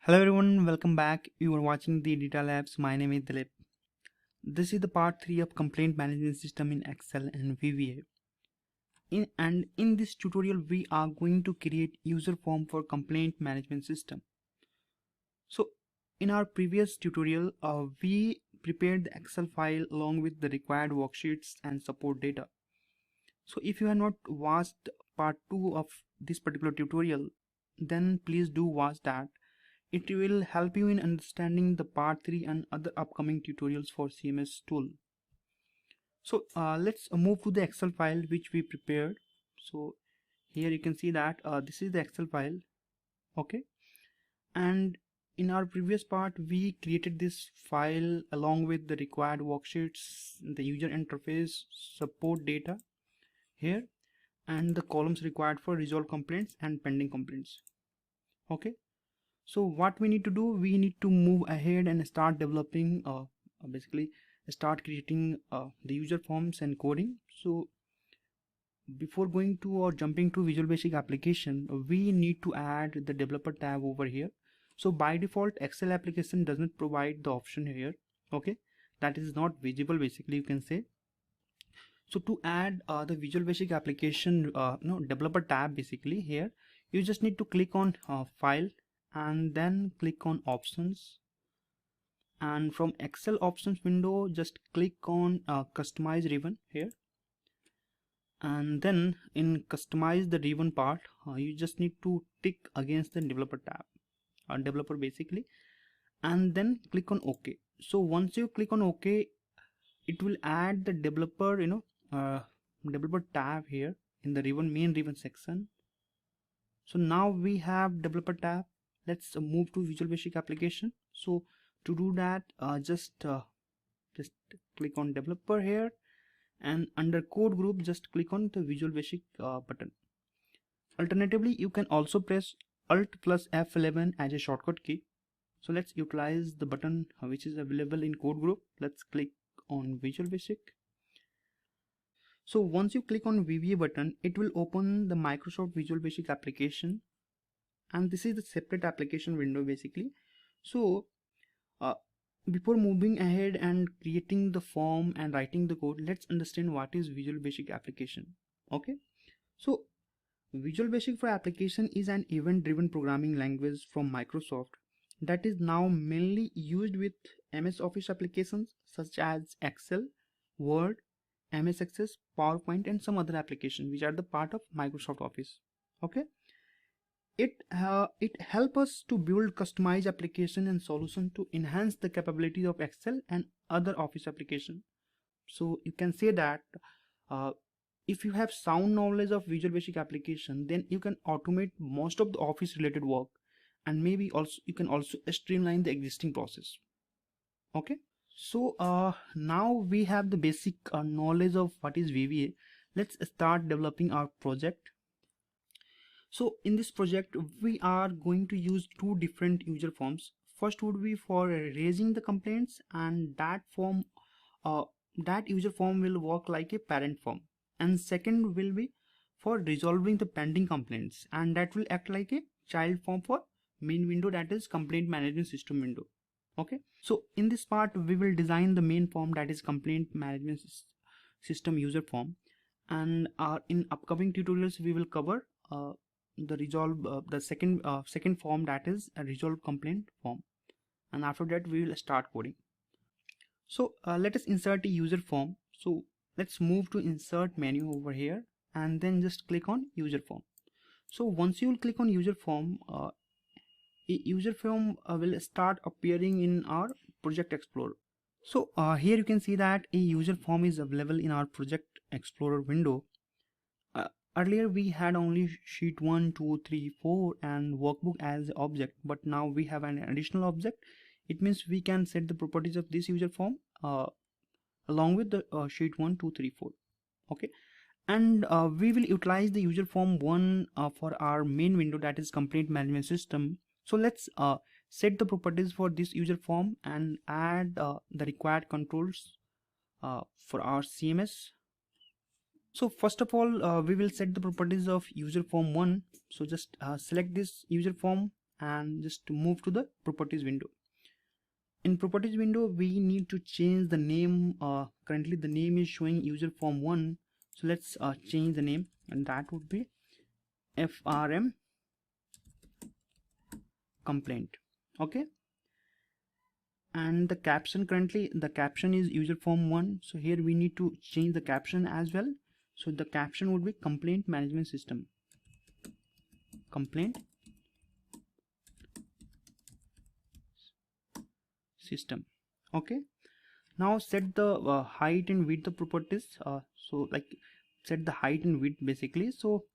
Hello everyone, welcome back. You are watching the Data Labs. My name is Dilip. This is the part 3 of complaint management system in Excel and VBA. In this tutorial, we are going to create user form for complaint management system. So in our previous tutorial, we prepared the Excel file along with the required worksheets and support data. So if you have not watched part 2 of this particular tutorial, then please do watch that. It will help you in understanding the part 3 and other upcoming tutorials for CMS tool. So let's move to the Excel file which we prepared. So here you can see that this is the Excel file. Okay, and in our previous part we created this file along with the required worksheets, the user interface, support data here, and the columns required for resolved complaints and pending complaints. Okay, so what we need to do, we need to move ahead and start developing, basically start creating the user forms and coding. So before going to or jumping to Visual Basic application, we need to add the developer tab over here. So by default, Excel application doesn't provide the option here. Okay, that is not visible, basically you can say. So to add the Visual Basic application developer tab, basically here you just need to click on file and then click on options, and from Excel options window just click on customize ribbon here, and then in customize the ribbon part you just need to tick against the developer tab or developer basically, and then click on OK. So once you click on OK, it will add the developer developer tab here in the main ribbon section. So now we have developer tab. Let's move to Visual Basic application. So to do that, just click on developer here, and under code group just click on the Visual Basic button. Alternatively, you can also press Alt plus F11 as a shortcut key. So let's utilize the button which is available in code group. Let's click on Visual Basic. So once you click on VBA button, it will open the Microsoft Visual Basic application, and this is the separate application window basically. So before moving ahead and creating the form and writing the code, let's understand what is Visual Basic application. Okay, so Visual Basic for application is an event-driven programming language from Microsoft that is now mainly used with MS Office applications such as Excel, Word, MS Access, PowerPoint, and some other applications which are the part of Microsoft Office. Okay, it helps us to build customized application and solution to enhance the capabilities of Excel and other Office applications. So you can say that if you have sound knowledge of Visual Basic application, then you can automate most of the Office related work, and maybe also you can also streamline the existing process. Okay, so now we have the basic knowledge of what is VBA. Let's start developing our project. So in this project we are going to use two different user forms. First would be for raising the complaints, and that user form will work like a parent form, and second will be for resolving the pending complaints, and that will act like a child form for main window, that is complaint management system window. Okay, so in this part we will design the main form, that is complaint management system user form, and in upcoming tutorials we will cover the second form, that is a resolve complaint form, and after that we will start coding. So let us insert a user form. So let's move to insert menu over here, and then just click on user form. So once you will click on user form, a user form will start appearing in our project explorer. So here you can see that a user form is available in our project explorer window. Earlier we had only sheet 1, 2, 3, 4 and workbook as object, but now we have an additional object. It means we can set the properties of this user form along with the sheet 1, 2, 3, 4. Okay, and we will utilize the user form 1 for our main window, that is complaint management system. So let's set the properties for this user form and add the required controls for our CMS. So first of all we will set the properties of user form 1. So just select this user form and just move to the properties window. In properties window, we need to change the name. Currently the name is showing user form 1, so let's change the name, and that would be FRM complaint. Okay, and the caption, currently the caption is user form 1, so here we need to change the caption as well. So the caption would be complaint management system, complaint system. Okay, now set the height and width of properties. So like set the height and width basically. So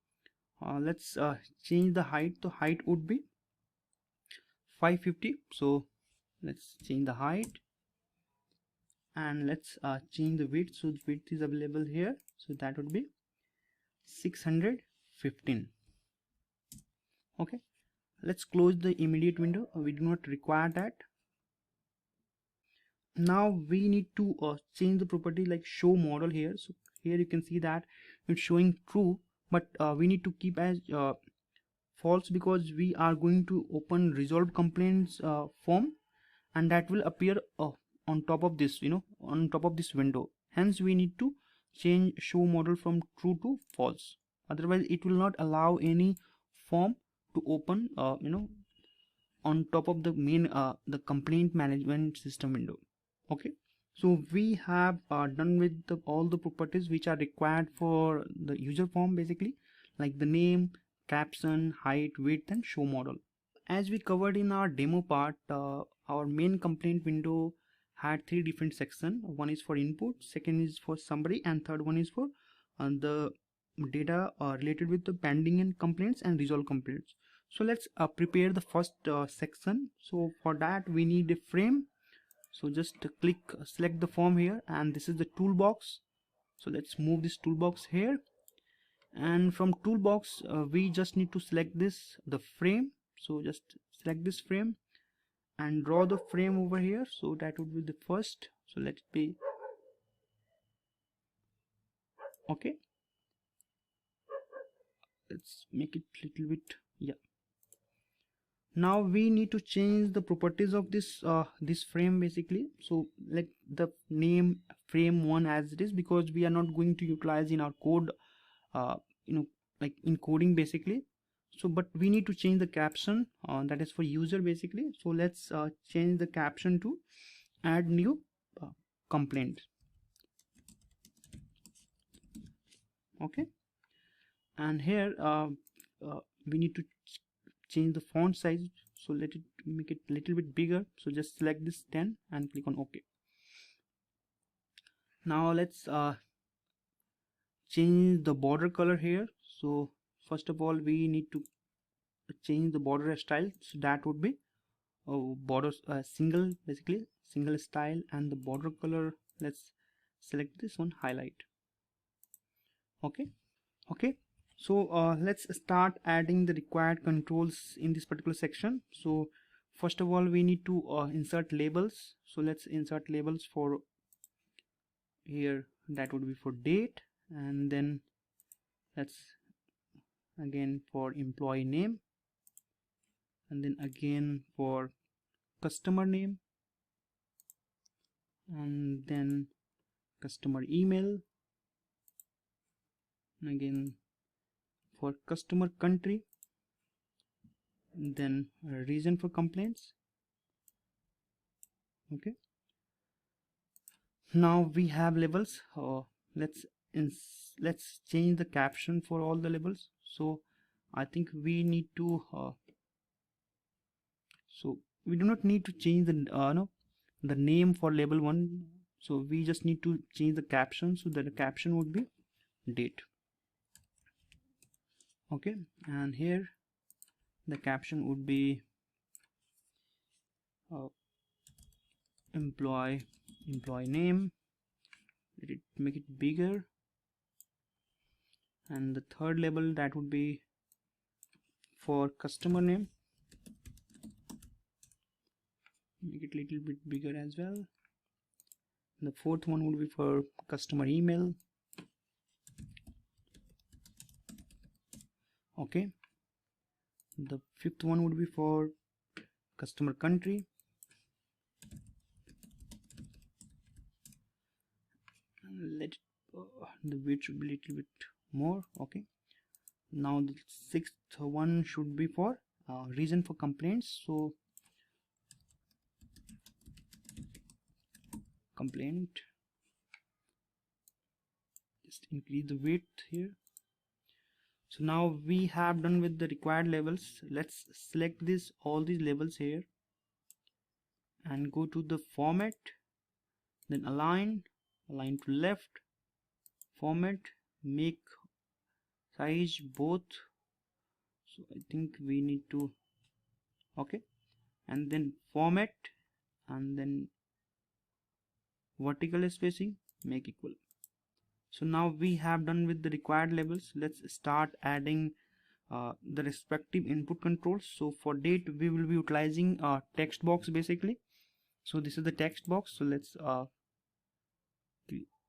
let's change the height. The height would be 550. So let's change the height, and let's change the width. So the width is available here, so that would be 615. Okay, let's close the immediate window. We do not require that. Now we need to change the property like show model here. So here you can see that it's showing true, but we need to keep as false, because we are going to open resolve complaints form, and that will appear on top of this, on top of this window. Hence we need to change show model from true to false, otherwise it will not allow any form to open on top of the main the complaint management system window. Okay, so we have done with all the properties which are required for the user form, basically like the name, caption, height, width, and show model. As we covered in our demo part, our main complaint window had three different sections. One is for input, second is for summary, and third one is for the data related with the pending and complaints and resolve complaints. So let's prepare the first section. So for that we need a frame. So just select the form here, and this is the toolbox. So let's move this toolbox here, and from toolbox we just need to select the frame. So just select this frame and draw the frame over here. So that would be the first. So let it be okay. Let's make it little bit, yeah. Now we need to change the properties of this frame basically. So let the name frame 1 as it is, because we are not going to utilize in our code like in coding basically. So but we need to change the caption that is for user basically. So let's change the caption to add new complaint. Okay, and here we need to change the font size. So let it make it a little bit bigger. So just select this 10 and click on OK. Now let's change the border color here. So first of all we need to change the border style. So that would be border single, basically single style, and the border color, let's select this one, highlight. Okay, so let's start adding the required controls in this particular section. So first of all we need to insert labels. So let's insert labels for here, that would be for date, and then let's again for employee name, and then again for customer name, and then customer email, and again for customer country, and then reason for complaints. Okay, now we have labels. Let's change the caption for all the labels. So I think we need to so we do not need to change the name for label 1. So we just need to change the caption, so that the caption would be date. Okay, and here the caption would be employee name. Let it make it bigger, and the third label, that would be for customer name, make it little bit bigger as well. The fourth one would be for customer email. Okay, The fifth one would be for customer country. Let it, the weight should be a little bit more. Okay, now the sixth one should be for reason for complaints. So complaint, just increase the weight here. So now we have done with the required labels. Let's select this all these labels here and go to the format, then align to left, format, make size both. So I think we need to, okay, and then format, and then vertical spacing, make equal. So now we have done with the required labels. Let's start adding the respective input controls. So for date we will be utilizing a text box basically. So this is the text box. So let's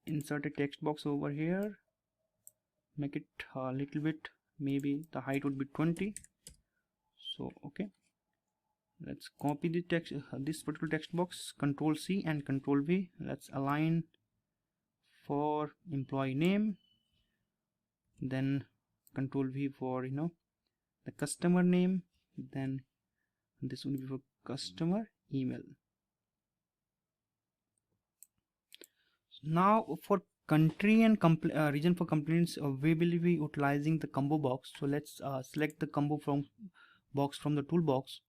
insert a text box over here, make it a little bit, maybe the height would be 20. So okay, let's copy the text, this particular text box, Control C and Control V. Let's align for employee name, then Control V for the customer name, then this will be for customer email. Now for country and region for complaints, we will be utilizing the combo box. So let's select the combo box from the toolbox.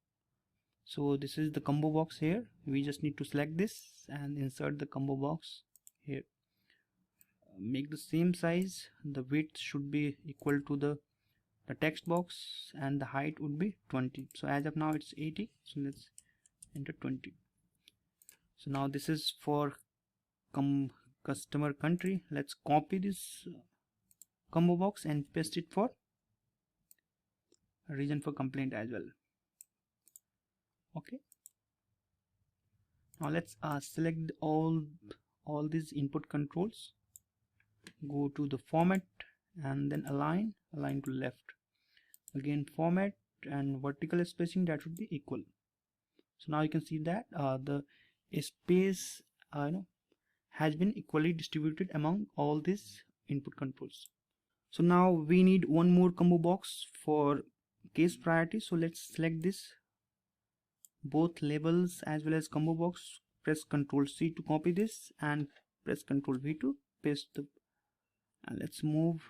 So this is the combo box here. We just need to select this and insert the combo box here. Make the same size. The width should be equal to the text box, and the height would be 20. So as of now it's 80. So let's enter 20. So now this is for customer country. Let's copy this combo box and paste it for region for complaint as well. Okay, now let's select all these input controls, go to the format and then align to left, again format and vertical spacing, that should be equal. So now you can see that the space has been equally distributed among all these input controls. So now we need one more combo box for case priority. So let's select this, both labels as well as combo box, press Ctrl C to copy this and press Ctrl V to paste the, and let's move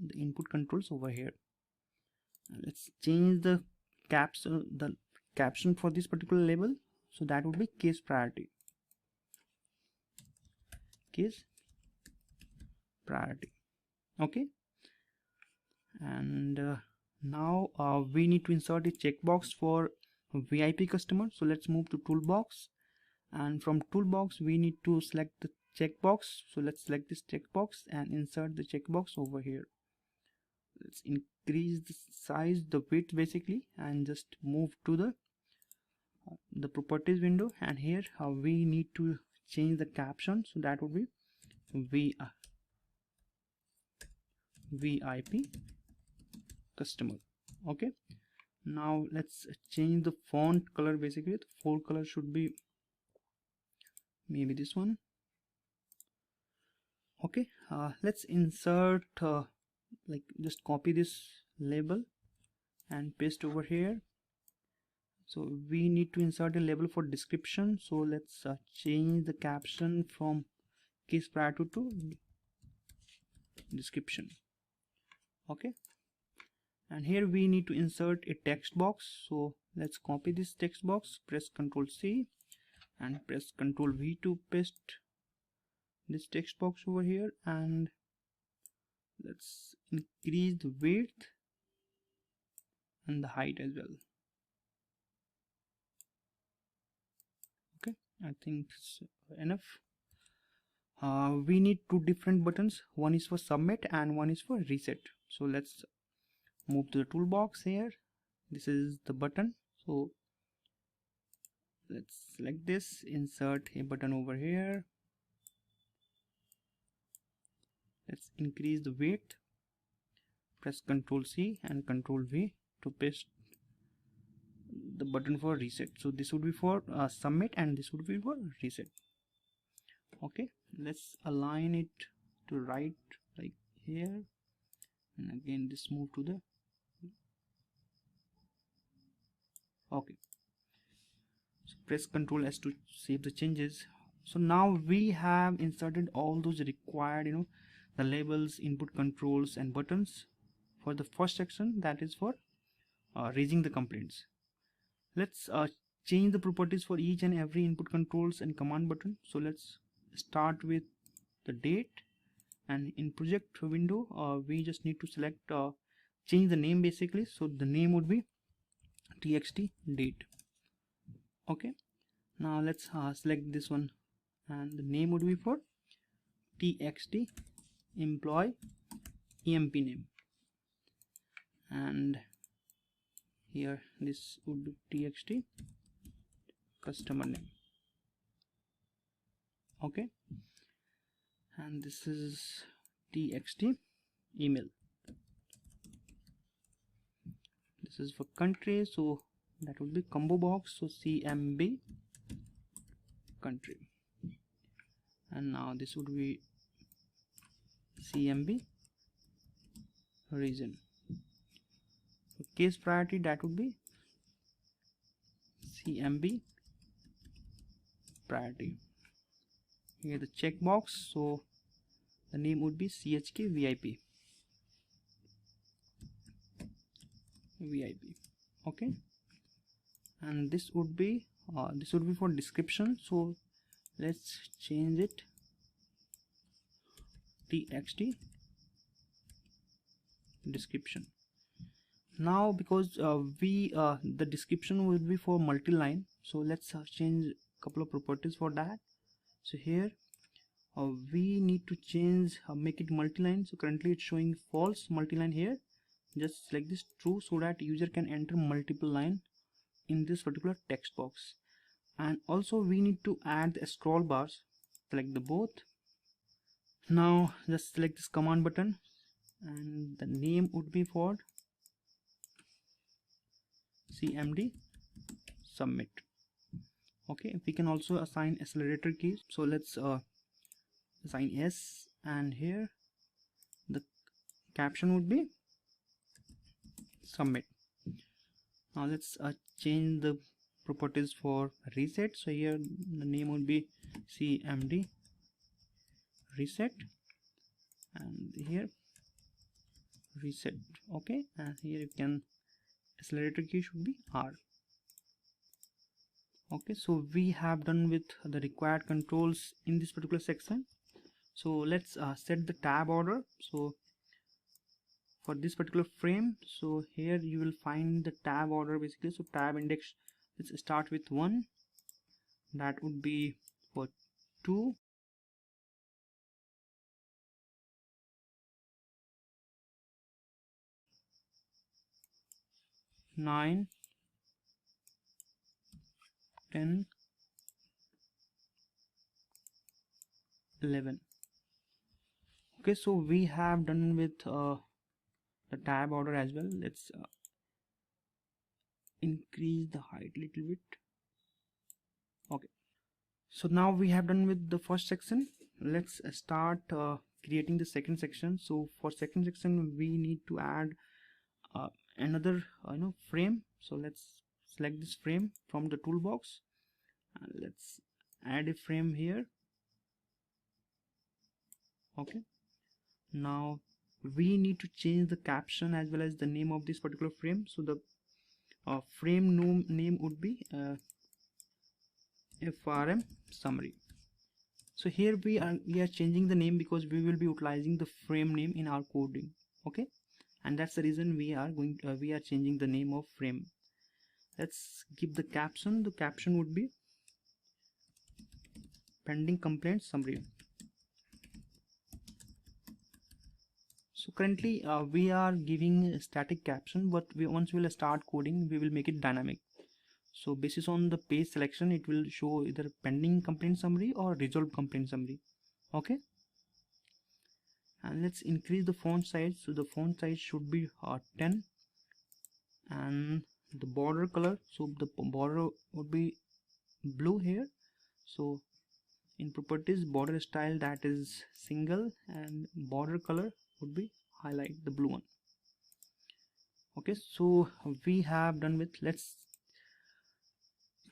the input controls over here, and let's change the caption for this particular label. So that would be case priority, okay. And now we need to insert a checkbox for VIP customer. So let's move to toolbox, and from toolbox we need to select the checkbox. So let's select this checkbox and insert the checkbox over here. Let's increase the size, the width basically, and just move to the properties window, and here we need to change the caption. So that would be VIP customer. Okay, now let's change the font color. Basically the font color should be maybe this one. Okay, let's insert like just copy this label and paste over here. So we need to insert a label for description. So let's change the caption from case priority to description. Okay, and here we need to insert a text box. So let's copy this text box, press Ctrl C and press Ctrl V to paste this text box over here, and let's increase the width and the height as well. Okay, I think it's enough. We need two different buttons, one is for submit and one is for reset. So let's move to the toolbox here. This is the button. So let's select this, insert a button over here. Let's increase the width, press Ctrl C and Ctrl V to paste the button for reset. So this would be for submit and this would be for reset. Okay, let's align it to right like here, and again this move to the okay. So press Ctrl S to save the changes. So now we have inserted all those required, the labels, input controls and buttons for the first section, that is for raising the complaints. Let's change the properties for each and every input controls and command button. So let's start with the date, and in project window we just need to select change the name basically. So the name would be txt date. Okay, now let's select this one, and the name would be for txt employee emp name, and here this would be txt customer name. Okay, and this is txt email. This is for country, so that would be combo box, so cmb country, and now this would be cmb region. So case priority, that would be cmb priority. Here the checkbox, so the name would be chk vip. Okay, and this would be for description, so let's change it txt description. Now because the description will be for multi-line, so let's change a couple of properties for that. So here we need to change make it multi-line. So currently it's showing false multi-line. Here just select this true, so that user can enter multiple line in this particular text box. And also we need to add the scroll bars. Select the both. Now just select this command button, and the name would be for cmd submit. Okay, we can also assign accelerator keys, so let's assign S, and here the caption would be submit. Now let's change the properties for reset. So here the name would be cmd reset, and here reset. Okay, and here you can accelerator key should be R. Okay, so we have done with the required controls in this particular section. So let's set the tab order. So for this particular frame, so here you will find the tab order basically. So tab index, let's start with 1, that would be for 2, 9, 10, 11. Okay, so we have done with the tab order as well. Let's increase the height a little bit. Okay, so now we have done with the first section. Let's start creating the second section. So for second section we need to add another frame. So let's select this frame from the toolbox, and let's add a frame here. Okay, now we need to change the caption as well as the name of this particular frame. So the frame name would be frm summary. So here we are changing the name because we will be utilizing the frame name in our coding. Okay, and that's the reason we are changing the name of frame. Let's give the caption. The caption would be pending complaint summary. So currently we are giving a static caption, but once we will start coding, we will make it dynamic. So basis on the page selection, it will show either pending complaint summary or resolved complaint summary. Okay, and let's increase the font size. So the font size should be 10, and the border color, so the border would be blue here. So in properties, border style, that is single, and border color would be highlight, the blue one. Okay, so we have done with. Let's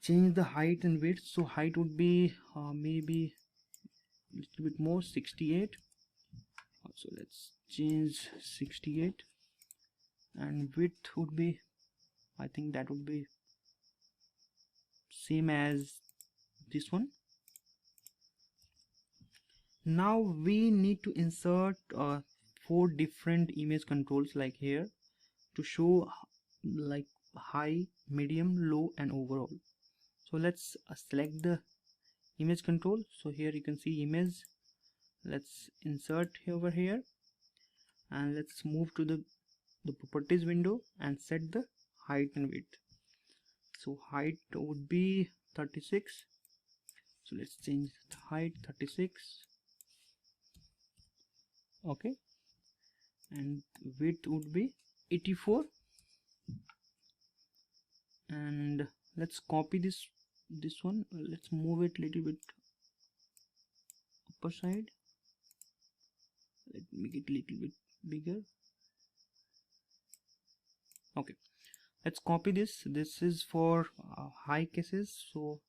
change the height and width. So height would be maybe a little bit more, 68. So let's change 68, and width would be, I think that would be same as this one. Now we need to insert 4 different image controls like here to show like high, medium, low and overall. So let's select the image control. So here you can see image. Let's insert over here, and let's move to the properties window and set the height and width. So height would be 36. So let's change the height 36. Okay, and width would be 84. And let's copy this one. Let's move it a little bit upper side. Let's make it a little bit bigger. Okay, let's copy this. This is for high cases. So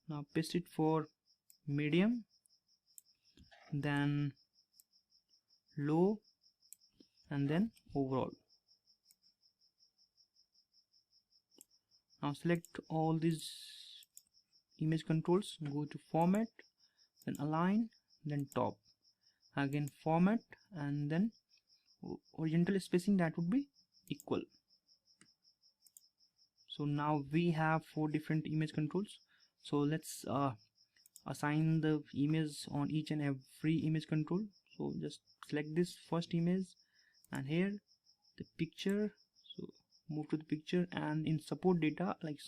now paste it for medium, then low, and then overall. Now select all these image controls, go to format, then align, then top, again format, and then horizontal spacing, that would be equal. So now we have 4 different image controls. So let's assign the image on each and every image control. So just select this first image, and here the picture. So move to the picture, and in support data, like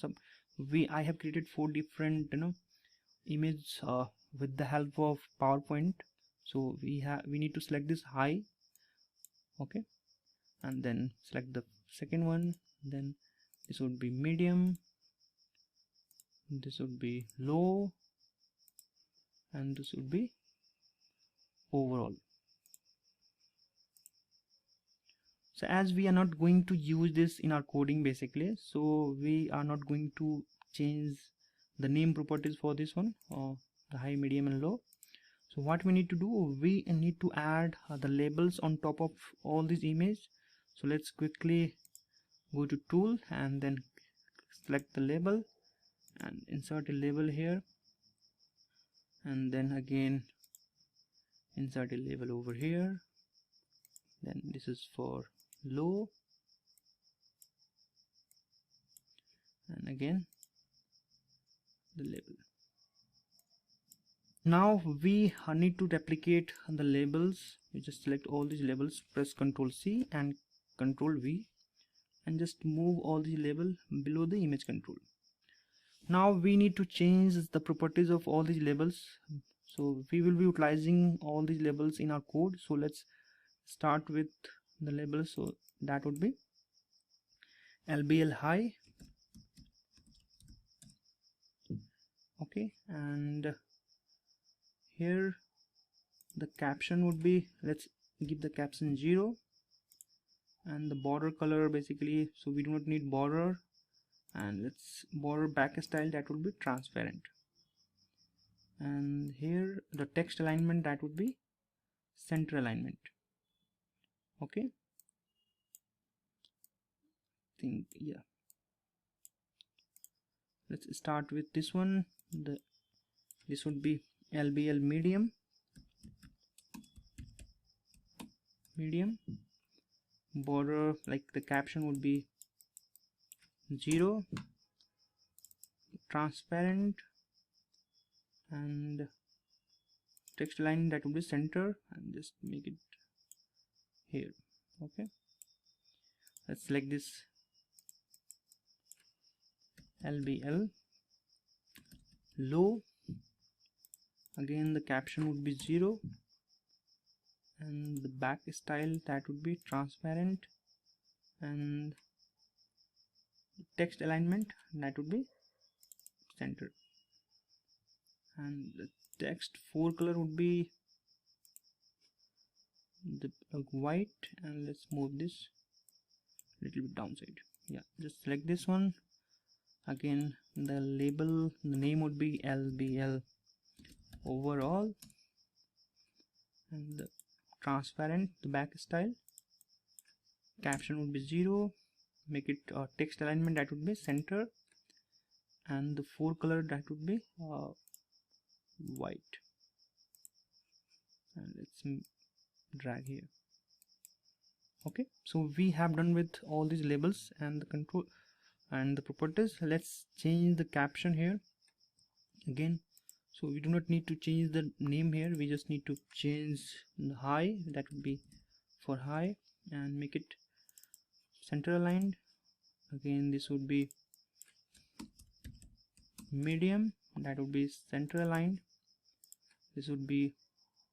I have created 4 different image with the help of PowerPoint. So we need to select this high. Okay, and then select the second one, then this would be medium, this would be low, and this would be overall. So as we are not going to use this in our coding basically, so we are not going to change the name properties for this one, the high, medium and low. So what we need to do, we need to add the labels on top of all these images. So let's quickly go to tool and then select the label and insert a label here, and then again insert a label over here. Then this is for low, and again the label. Now we need to replicate the labels. You just select all these labels, press Ctrl C and Ctrl V, and just move all these labels below the image control. Now we need to change the properties of all these labels. So we will be utilizing all these labels in our code. So let's start with the labels. So that would be LBL high. Okay, and here the caption would be, let's give the caption 0, and the border color basically, so we do not need border, and let's border back style, that would be transparent. And here the text alignment, that would be center alignment. Okay, yeah, let's start with this one. This would be LBL medium, border, like the caption would be 0, transparent, and text line, that would be center, and just make it here. Okay, let's select this LBL low, again the caption would be 0, and the back style, that would be transparent, and text alignment, that would be center, and the text forecolor would be the white, and let's move this little bit downside. Yeah, just select this one. Again, the label, the name would be LBL overall, and the transparent, the back style, caption would be 0. Make it text alignment, that would be center, and the forecolor, that would be white. And let's drag here. Okay, so we have done with all these labels and the control and the properties. Let's change the caption here again. So we do not need to change the name here, we just need to change the high, that would be for high, and make it center aligned. Again, this would be medium, that would be center aligned. This would be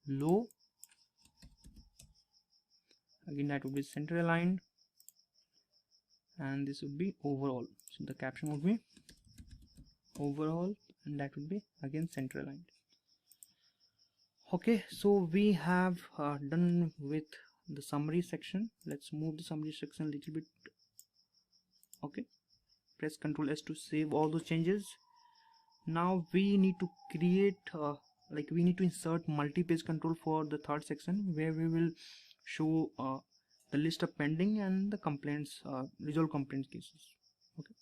low, again that would be center aligned, and this would be overall. So the caption would be overall, and that would be again center aligned. Okay, so we have done with the summary section. Let's move the summary section a little bit. Okay, press Ctrl S to save all those changes. Now we need to create we need to insert multi-page control for the third section, where we will show the list of pending and the complaints, resolve complaints cases. Okay,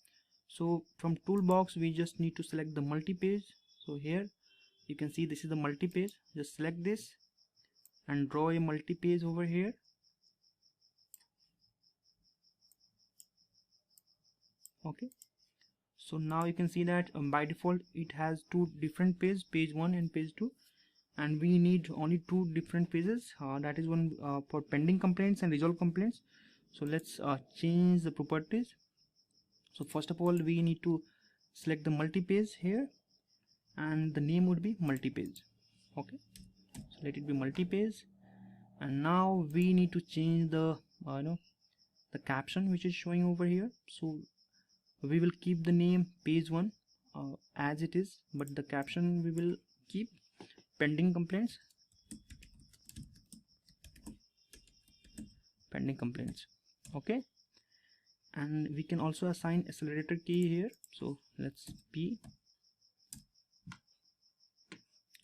so from toolbox we just need to select the multi-page. So here you can see this is the multi-page. Just select this and draw a multi-page over here. Okay, so now you can see that by default it has two different pages, page 1 and page 2, and we need only two different pages, that is one for pending complaints and resolve complaints. So let's change the properties. So first of all we need to select the multi-page here, and the name would be multi-page. Okay, so let it be multi-page. And now we need to change the the caption which is showing over here. So we will keep the name page 1 as it is, but the caption we will keep pending complaints, pending complaints. Okay, and we can also assign accelerator key here. So let's P,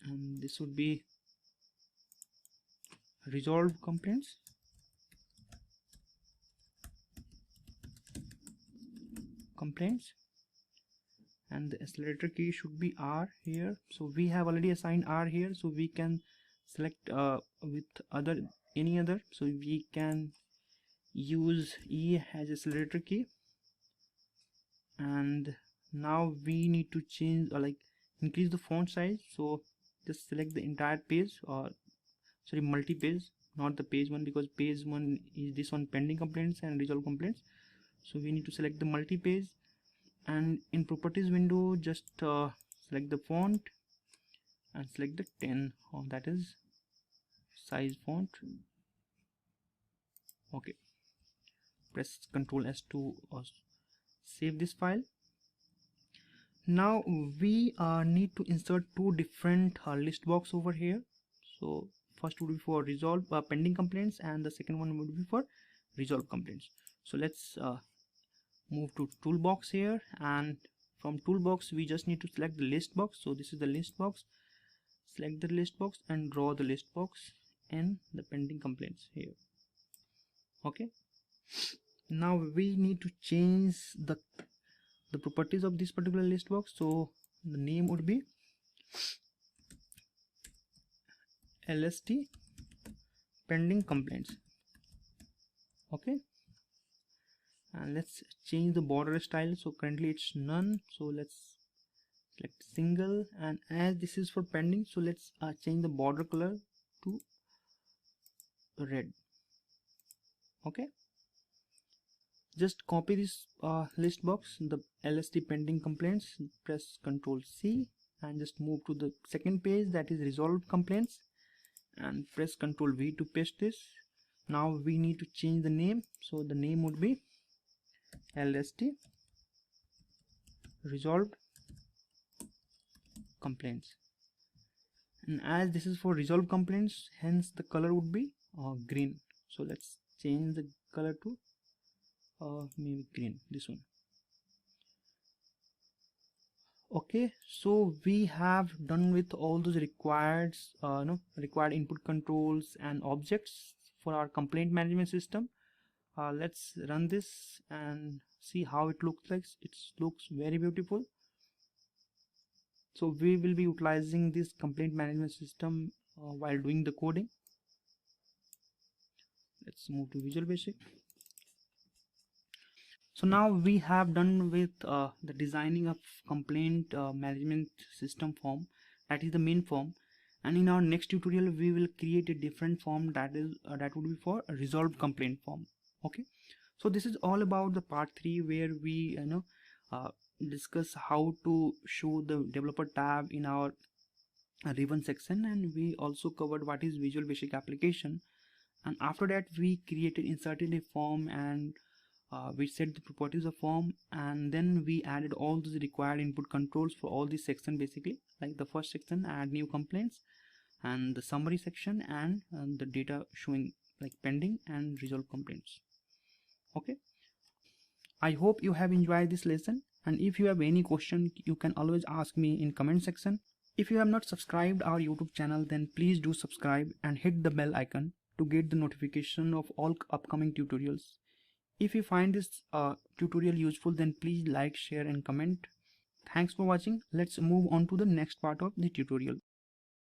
and this would be resolve complaints, and the accelerator key should be R here. So we have already assigned R here, so we can select with any other, so we can use E as accelerator key. And now we need to change increase the font size. So just select the entire page, or sorry, multi-page, not the page 1, because page 1 is this one, pending complaints and resolve complaints. So we need to select the multi-page, and in properties window just select the font and select the 10, that is size font. Okay, press Ctrl S to save this file. Now we need to insert two different list box over here. So first would be for resolve pending complaints, and the second one would be for resolve complaints. So let's move to toolbox here, and from toolbox we just need to select the list box. So this is the list box. Select the list box and draw the list box in the pending complaints here. Okay, now we need to change the properties of this particular list box. So the name would be LST pending complaints. Okay, and let's change the border style. So currently it's none, so let's select single, and as this is for pending, so let's change the border color to red. Okay, just copy this list box, the LST pending complaints, press Ctrl C, and just move to the second page, that is resolved complaints, and press Ctrl V to paste this. Now we need to change the name. So the name would be LST resolved complaints. And as this is for resolved complaints, hence the color would be green. So let's change the color to maybe green, this one. Okay, so we have done with all those required required input controls and objects for our complaint management system. Let's run this and see how it looks like. It looks very beautiful. So we will be utilizing this complaint management system while doing the coding. Let's move to Visual Basic. So now we have done with the designing of complaint management system form, that is the main form, and in our next tutorial we will create a different form that is that would be for a resolved complaint form. Okay, so this is all about the part 3 where we discuss how to show the developer tab in our ribbon section, and we also covered what is Visual Basic application, and after that we inserted a form, and we set the properties of form, and then we added all those required input controls for all these section, basically like the first section, add new complaints, and the summary section, and the data showing like pending and resolved complaints. Okay, I hope you have enjoyed this lesson, and if you have any question you can always ask me in comment section. If you have not subscribed our YouTube channel, then please do subscribe and hit the bell icon to get the notification of all upcoming tutorials. If you find this tutorial useful, then please like, share and comment. Thanks for watching. Let's move on to the next part of the tutorial.